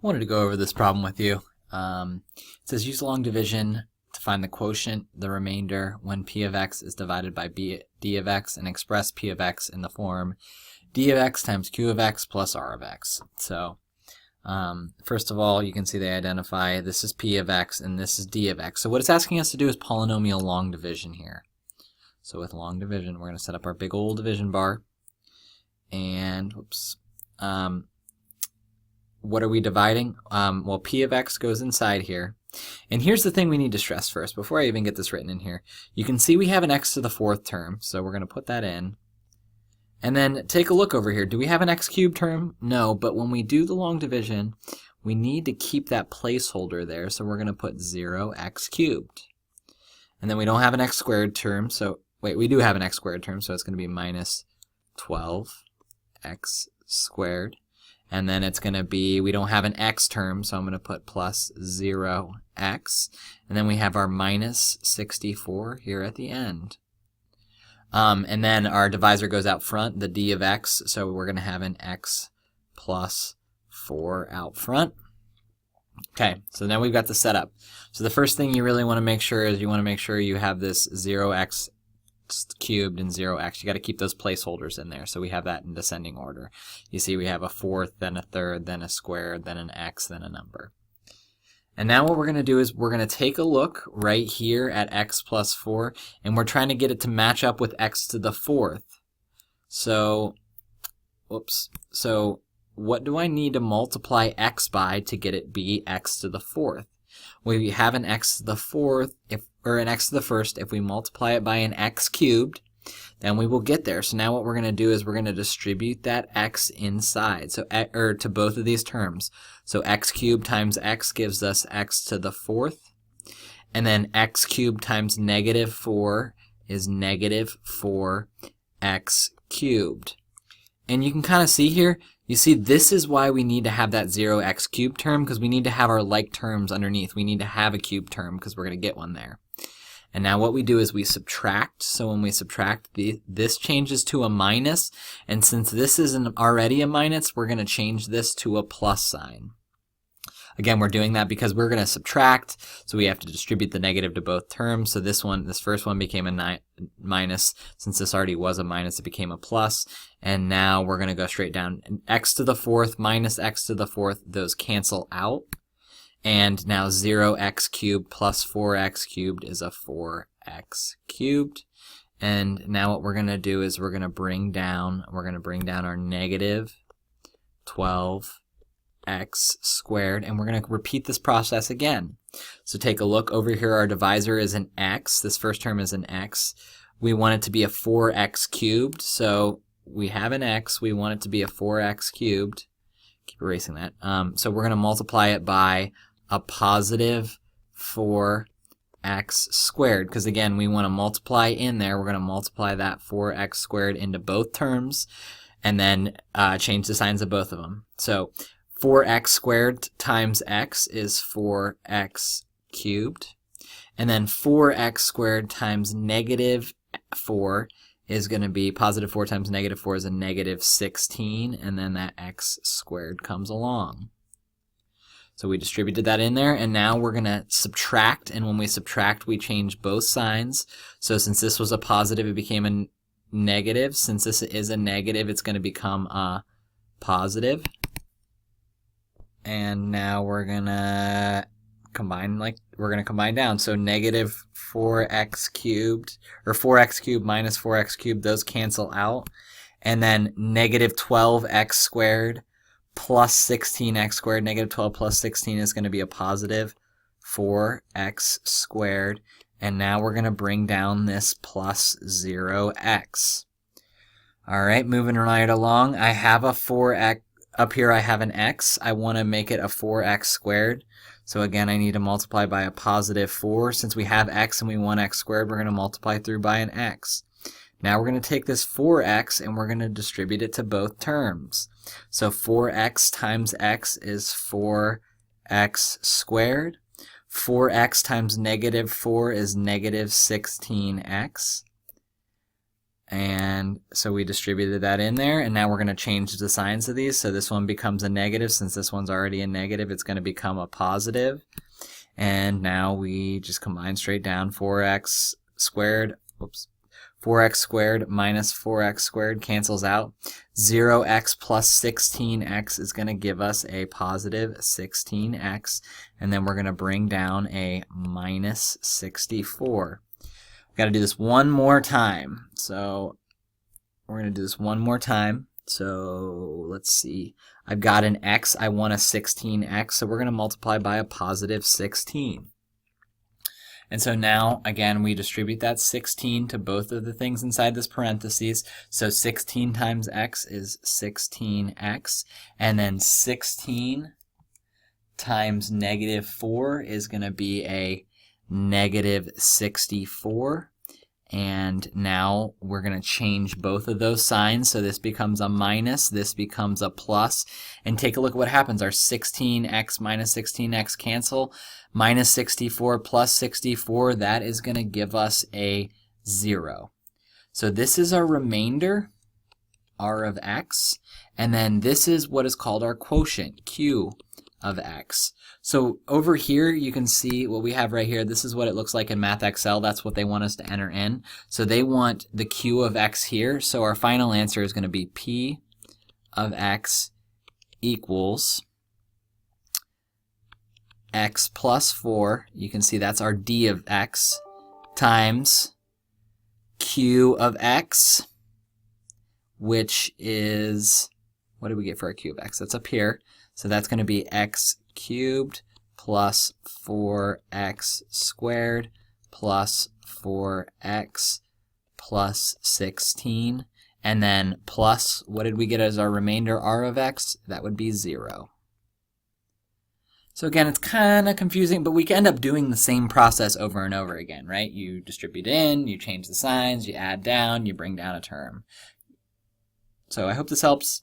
wanted to go over this problem with you. It says use long division to find the quotient, the remainder, when p of x is divided by d of x, and express p of x in the form d of x times q of x plus r of x. So first of all, you can see they identify this is p of x and this is d of x. So what it's asking us to do is polynomial long division here. So with long division, we're going to set up our big old division bar. And whoops. What are we dividing? Well, p of x goes inside here. And here's the thing we need to stress first, before I even get this written in here. You can see we have an x to the fourth term, so we're going to put that in. And then take a look over here. Do we have an x cubed term? No, but when we do the long division, we need to keep that placeholder there, so we're going to put 0x cubed. And then we don't have an x squared term, so, wait, we do have an x squared term, so it's going to be minus 12x squared. And then it's going to be, we don't have an x term, so I'm going to put plus 0x. And then we have our minus 64 here at the end. And then our divisor goes out front, the d of x, so we're going to have an x plus 4 out front. Okay, so now we've got the setup. So the first thing you really want to make sure is you want to make sure you have this 0x cubed and 0x. You got to keep those placeholders in there, so we have that in descending order. You see we have a fourth, then a third, then a square, then an x, then a number. And now what we're going to do is we're going to take a look right here at x plus 4, and we're trying to get it to match up with x to the fourth. So, whoops. So what do I need to multiply x by to get it be x to the fourth? Well, we have an x to the fourth, or an x to the first. If we multiply it by an x cubed, then we will get there. So now what we're going to do is we're going to distribute that x inside, so to both of these terms. So x cubed times x gives us x to the fourth, and then x cubed times negative 4 is negative 4x cubed. And you can kind of see here, you see this is why we need to have that 0x cubed term, because we need to have our like terms underneath. We need to have a cubed term because we're going to get one there. And now what we do is we subtract. So when we subtract, this changes to a minus. And since this isn't already a minus, we're going to change this to a plus sign. Again, we're doing that because we're going to subtract, so we have to distribute the negative to both terms. So this first one became a minus. Since this already was a minus, it became a plus. And now we're going to go straight down. X to the fourth minus x to the fourth, those cancel out. And now 0x cubed plus 4x cubed is a 4x cubed. And now what we're going to do is we're going to bring down our negative 12x squared, and we're going to repeat this process again. So take a look over here. Our divisor is an x. This first term is an x. We want it to be a 4x cubed. So we have an x. We want it to be a 4x cubed. Keep erasing that. So we're going to multiply it by a positive 4x squared, because again, we want to multiply in there. We're going to multiply that 4x squared into both terms, and then change the signs of both of them. So 4x squared times x is 4x cubed, and then 4x squared times negative 4 is going to be positive 4 times negative 4 is a negative 16, and then that x squared comes along. So we distributed that in there, and now we're going to subtract, and when we subtract, we change both signs. So since this was a positive, it became a negative. Since this is a negative, it's going to become a positive. And now we're going to combine down. So negative 4x cubed, or 4x cubed minus 4x cubed, those cancel out. And then negative 12x squared plus 16x squared, negative 12 plus 16 is going to be a positive 4x squared. And now we're going to bring down this plus 0x. All right, moving right along. I have a 4x. Up here I have an x. I want to make it a 4x squared. So again, I need to multiply by a positive 4. Since we have x and we want x squared, we're going to multiply through by an x. Now we're going to take this 4x and we're going to distribute it to both terms. So 4x times x is 4x squared. 4x times negative 4 is negative 16x. And so we distributed that in there, and now we're going to change the signs of these. So this one becomes a negative. Since this one's already a negative, it's going to become a positive. And now we just combine straight down 4x squared, 4x squared minus 4x squared cancels out. 0x plus 16x is going to give us a positive 16x. And then we're going to bring down a minus 64. We've got to do this one more time. So we're going to do this one more time. So let's see. I've got an x. I want a 16x. So we're going to multiply by a positive 16. And so now, again, we distribute that 16 to both of the things inside this parentheses. So 16 times x is 16x. And then 16 times negative 4 is going to be a negative 64. And now we're going to change both of those signs. So this becomes a minus, this becomes a plus. And take a look at what happens. Our 16x minus 16x cancel. Minus 64 plus 64, that is going to give us a 0. So this is our remainder, r of x. And then this is what is called our quotient, q of x. So over here, you can see what we have right here. This is what it looks like in Math Excel. That's what they want us to enter in. So they want the q of x here. So our final answer is going to be p of x equals x plus 4. You can see that's our d of x times q of x, which is, what did we get for our q of x? That's up here. So that's going to be x cubed plus 4x squared plus 4x plus 16. And then plus, what did we get as our remainder, r of x? That would be 0. So again, it's kind of confusing, but we can end up doing the same process over and over again, right? You distribute in, you change the signs, you add down, you bring down a term. So I hope this helps.